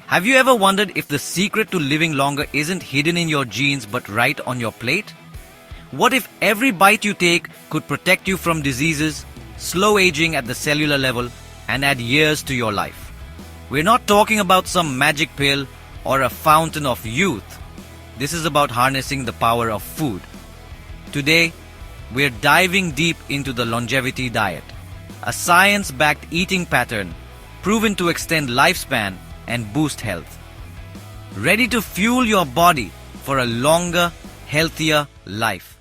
Have you ever wondered if the secret to living longer isn't hidden in your genes but right on your plate? What if every bite you take could protect you from diseases, slow aging at the cellular level, and add years to your life? We're not talking about some magic pill or a fountain of youth. This is about harnessing the power of food. Today, we're diving deep into the longevity diet, a science-backed eating pattern proven to extend lifespan and boost health. Ready to fuel your body for a longer, healthier life?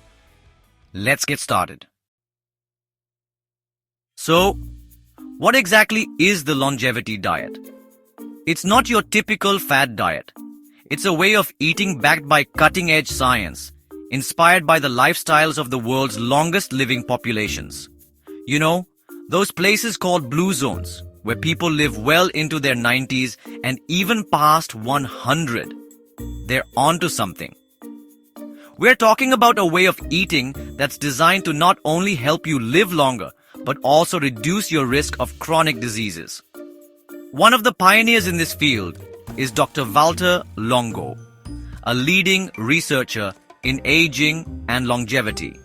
Let's get started. So, what exactly is the longevity diet? It's not your typical fad diet. It's a way of eating backed by cutting-edge science, inspired by the lifestyles of the world's longest living populations. You know, those places called blue zones, where people live well into their 90s and even past 100. They're onto something. We're talking about a way of eating that's designed to not only help you live longer, but also reduce your risk of chronic diseases. One of the pioneers in this field is Dr. Valter Longo, a leading researcher in aging and longevity.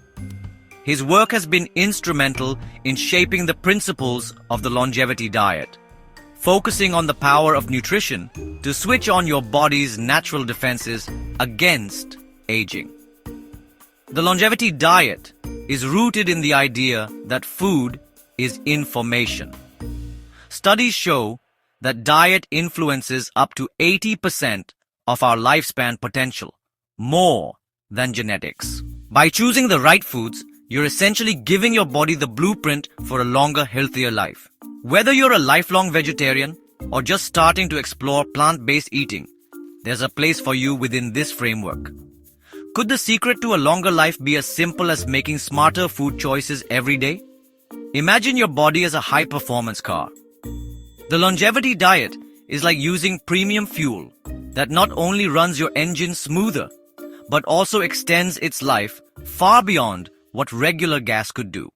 His work has been instrumental in shaping the principles of the longevity diet, focusing on the power of nutrition to switch on your body's natural defenses against aging. The longevity diet is rooted in the idea that food is information. Studies show that diet influences up to 80% of our lifespan potential, more than genetics. By choosing the right foods, you're essentially giving your body the blueprint for a longer, healthier life. Whether you're a lifelong vegetarian or just starting to explore plant-based eating, there's a place for you within this framework. Could the secret to a longer life be as simple as making smarter food choices every day? Imagine your body as a high-performance car. The longevity diet is like using premium fuel that not only runs your engine smoother, but also extends its life far beyond what regular gas could do.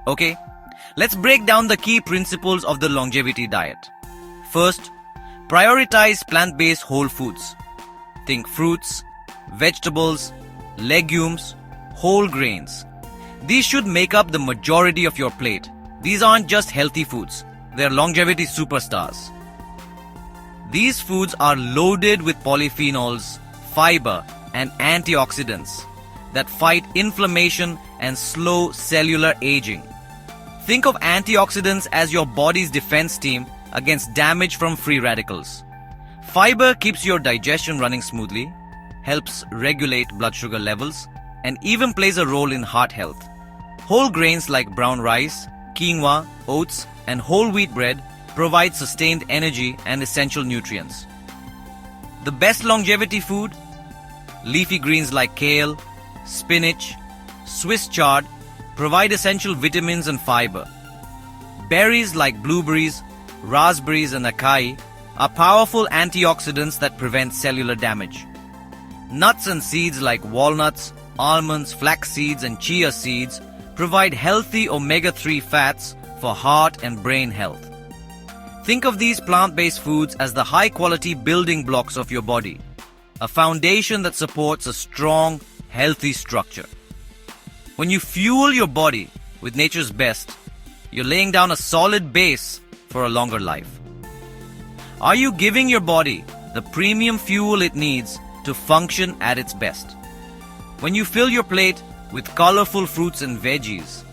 Okay, let's break down the key principles of the longevity diet. First, prioritize plant-based whole foods. Think fruits, vegetables, legumes, whole grains. These should make up the majority of your plate. These aren't just healthy foods, they're longevity superstars. These foods are loaded with polyphenols, fiber, and antioxidants that fight inflammation and slow cellular aging. Think of antioxidants as your body's defense team against damage from free radicals. Fiber keeps your digestion running smoothly, helps regulate blood sugar levels, and even plays a role in heart health. Whole grains like brown rice, quinoa, oats, and whole wheat bread provide sustained energy and essential nutrients. The best longevity food? Leafy greens like kale, spinach, Swiss chard provide essential vitamins and fiber. Berries like blueberries, raspberries, and acai are powerful antioxidants that prevent cellular damage. Nuts and seeds like walnuts, almonds, flax seeds, and chia seeds provide healthy omega-3 fats for heart and brain health. Think of these plant-based foods as the high-quality building blocks of your body, a foundation that supports a strong, healthy structure. When you fuel your body with nature's best, you're laying down a solid base for a longer life. Are you giving your body the premium fuel it needs to function at its best? When you fill your plate with colorful fruits and veggies,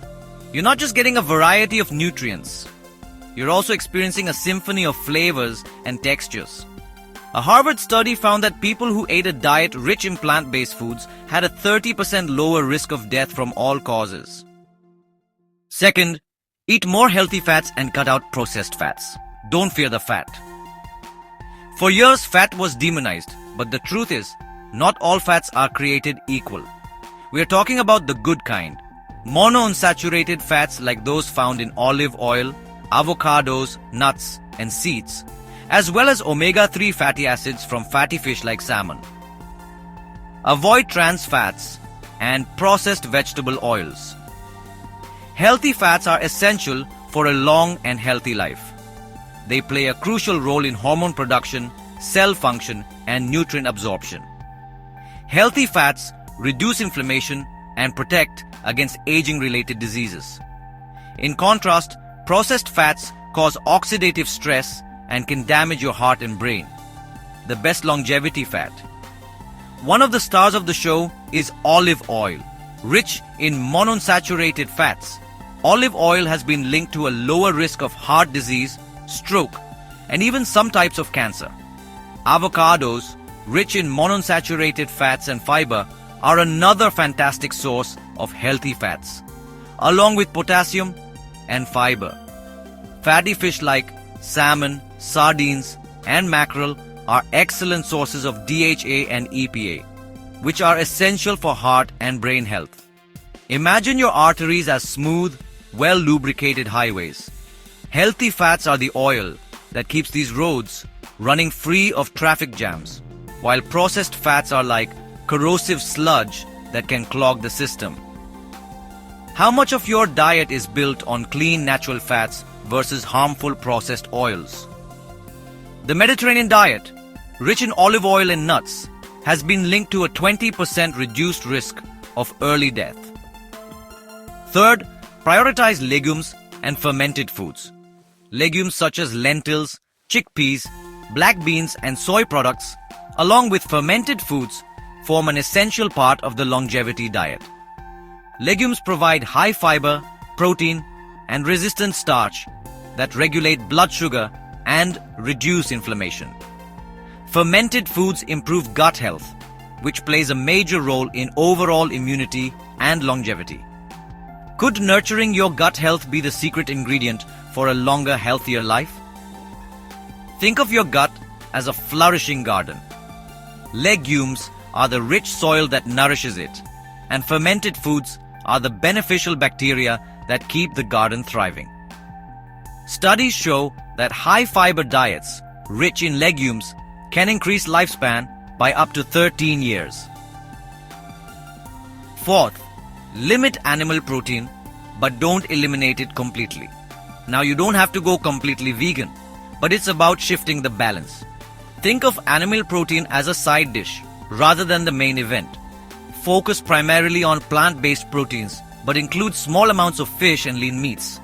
you're not just getting a variety of nutrients, you're also experiencing a symphony of flavors and textures. A Harvard study found that people who ate a diet rich in plant-based foods had a 30% lower risk of death from all causes. Second, eat more healthy fats and cut out processed fats. Don't fear the fat. For years, fat was demonized, but the truth is, not all fats are created equal. We are talking about the good kind. Monounsaturated fats like those found in olive oil, avocados, nuts, and seeds, as well as omega-3 fatty acids from fatty fish like salmon. Avoid trans fats and processed vegetable oils. Healthy fats are essential for a long and healthy life. they play a crucial role in hormone production, cell function, and nutrient absorption. Healthy fats reduce inflammation and protect against aging-related diseases. In contrast, processed fats cause oxidative stress and can damage your heart and brain. The best longevity fat. One of the stars of the show is olive oil, rich in monounsaturated fats. Olive oil has been linked to a lower risk of heart disease, stroke, and even some types of cancer. Avocados, rich in monounsaturated fats and fiber, are another fantastic source of healthy fats, along with potassium and fiber. Fatty fish like salmon, sardines, and mackerel are excellent sources of DHA and EPA, which are essential for heart and brain health. Imagine your arteries as smooth, well-lubricated highways. Healthy fats are the oil that keeps these roads running free of traffic jams, while processed fats are like corrosive sludge that can clog the system. How much of your diet is built on clean natural fats versus harmful processed oils? The Mediterranean diet, rich in olive oil and nuts, has been linked to a 20% reduced risk of early death. Third, prioritize legumes and fermented foods. Legumes such as lentils, chickpeas, black beans, and soy products, along with fermented foods, form an essential part of the longevity diet. Legumes provide high fiber, protein, and resistant starch that regulate blood sugar and reduce inflammation. Fermented foods improve gut health, which plays a major role in overall immunity and longevity. Could nurturing your gut health be the secret ingredient for a longer, healthier life? Think of your gut as a flourishing garden. Legumes are the rich soil that nourishes it, and fermented foods are the beneficial bacteria that keep the garden thriving. Studies show that high-fiber diets, rich in legumes, can increase lifespan by up to 13 years. Fourth, limit animal protein, but don't eliminate it completely. Now, you don't have to go completely vegan, but it's about shifting the balance. Think of animal protein as a side dish rather than the main event. Focus primarily on plant-based proteins, but include small amounts of fish and lean meats.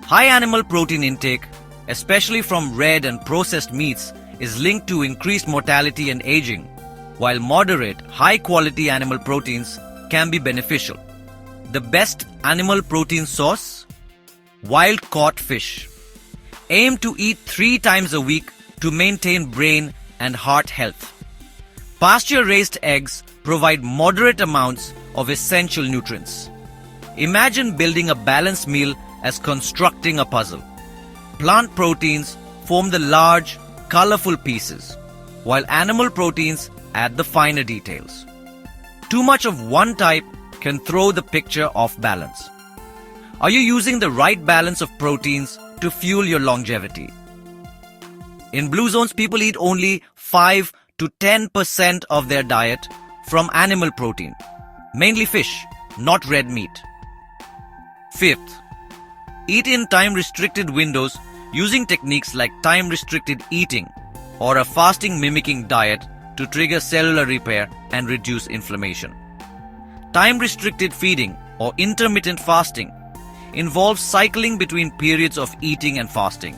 High animal protein intake, especially from red and processed meats, is linked to increased mortality and aging, while moderate, high-quality animal proteins can be beneficial. The best animal protein source? Wild-caught fish. Aim to eat 3 times a week to maintain brain and heart health. Pasture-raised eggs provide moderate amounts of essential nutrients. Imagine building a balanced meal as constructing a puzzle. Plant proteins form the large, colorful pieces, while animal proteins add the finer details. Too much of one type can throw the picture off balance. Are you using the right balance of proteins to fuel your longevity? In blue zones, people eat only 5 to 10% of their diet from animal protein, mainly fish, not red meat. Fifth, eat in time-restricted windows using techniques like time-restricted eating or a fasting-mimicking diet to trigger cellular repair and reduce inflammation. Time-restricted feeding or intermittent fasting involves cycling between periods of eating and fasting.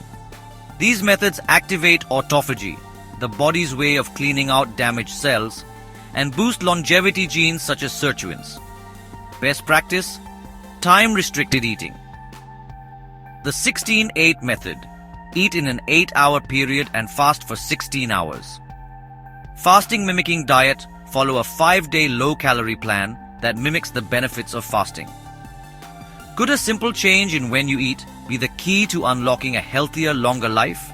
These methods activate autophagy, the body's way of cleaning out damaged cells, and boost longevity genes such as sirtuins. Best practice: time-restricted eating. The 16-8 method. Eat in an 8-hour period and fast for 16 hours. Fasting mimicking diet. Follow a 5-day low-calorie plan that mimics the benefits of fasting. Could a simple change in when you eat be the key to unlocking a healthier, longer life?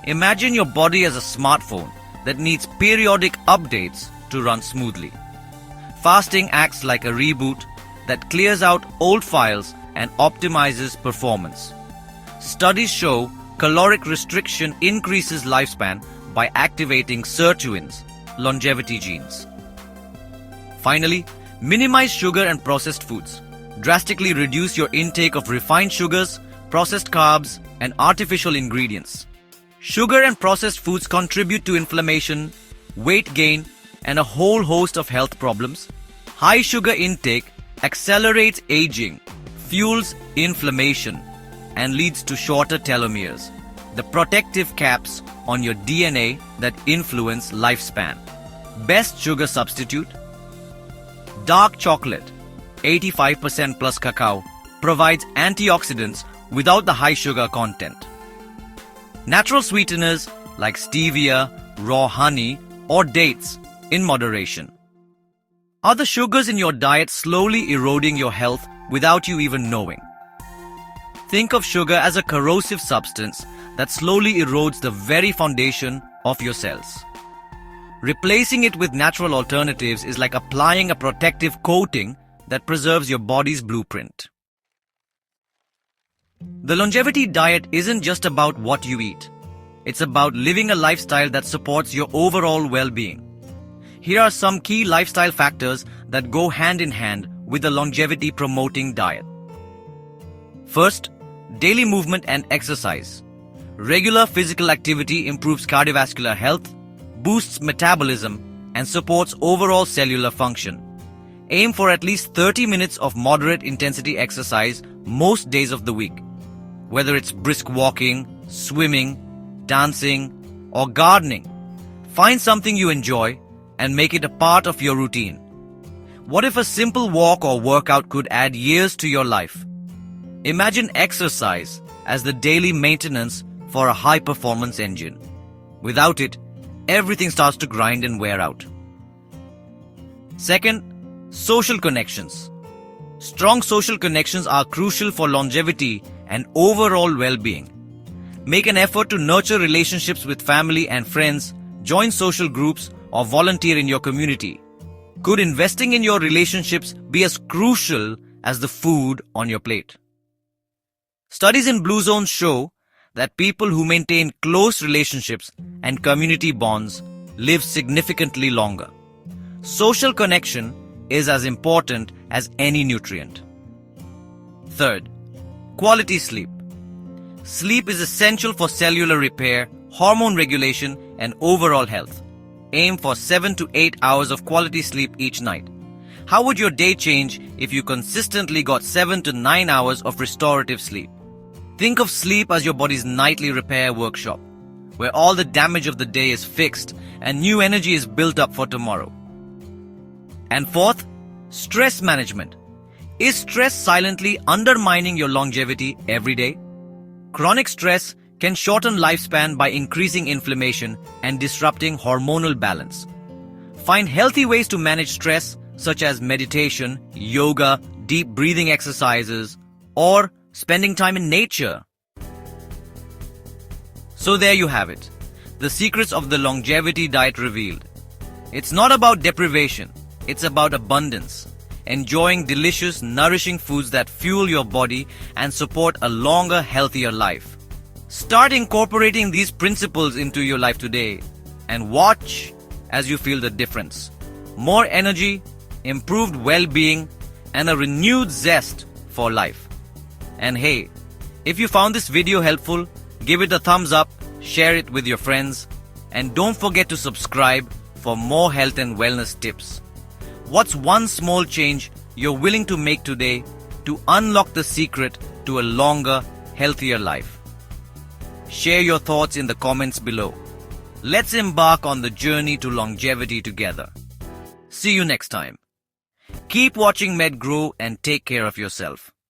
Imagine your body as a smartphone that needs periodic updates to run smoothly. Fasting acts like a reboot that clears out old files and optimizes performance. Studies show caloric restriction increases lifespan by activating sirtuins, longevity genes. Finally, minimize sugar and processed foods. Drastically reduce your intake of refined sugars, processed carbs, and artificial ingredients. Sugar and processed foods contribute to inflammation, weight gain, and a whole host of health problems. High sugar intake accelerates aging, fuels inflammation, and leads to shorter telomeres, the protective caps on your DNA that influence lifespan. Best sugar substitute? Dark chocolate, 85% plus cacao, provides antioxidants without the high sugar content. Natural sweeteners like stevia, raw honey, or dates in moderation. Are the sugars in your diet slowly eroding your health without you even knowing? Think of sugar as a corrosive substance that slowly erodes the very foundation of your cells. Replacing it with natural alternatives is like applying a protective coating that preserves your body's blueprint. The longevity diet isn't just about what you eat. It's about living a lifestyle that supports your overall well-being. Here are some key lifestyle factors that go hand in hand with the longevity-promoting diet. First, daily movement and exercise. Regular physical activity improves cardiovascular health, boosts metabolism, and supports overall cellular function. Aim for at least 30 minutes of moderate intensity exercise most days of the week. Whether it's brisk walking, swimming, dancing, or gardening, find something you enjoy and make it a part of your routine. What if a simple walk or workout could add years to your life? Imagine exercise as the daily maintenance for a high-performance engine. Without it, everything starts to grind and wear out. Second, social connections. Strong social connections are crucial for longevity and overall well-being. Make an effort to nurture relationships with family and friends, join social groups, or volunteer in your community. Could investing in your relationships be as crucial as the food on your plate? Studies in blue zones show that people who maintain close relationships and community bonds live significantly longer. Social connection is as important as any nutrient. Third, quality sleep. Sleep is essential for cellular repair, hormone regulation, and overall health. Aim for 7 to 8 hours of quality sleep each night. How would your day change if you consistently got 7 to 9 hours of restorative sleep? Think of sleep as your body's nightly repair workshop, where all the damage of the day is fixed and new energy is built up for tomorrow. And fourth, stress management. Is stress silently undermining your longevity every day? Chronic stress can shorten lifespan by increasing inflammation and disrupting hormonal balance. Find healthy ways to manage stress, such as meditation, yoga, deep breathing exercises, or spending time in nature. So there you have it, the secrets of the longevity diet revealed. It's not about deprivation, it's about abundance. Enjoying delicious, nourishing foods that fuel your body and support a longer, healthier life. Start incorporating these principles into your life today and watch as you feel the difference. More energy, improved well-being, and a renewed zest for life. And hey, if you found this video helpful, give it a thumbs up, share it with your friends, and don't forget to subscribe for more health and wellness tips. What's one small change you're willing to make today to unlock the secret to a longer, healthier life? Share your thoughts in the comments below. Let's embark on the journey to longevity together. See you next time. Keep watching MedGroww and take care of yourself.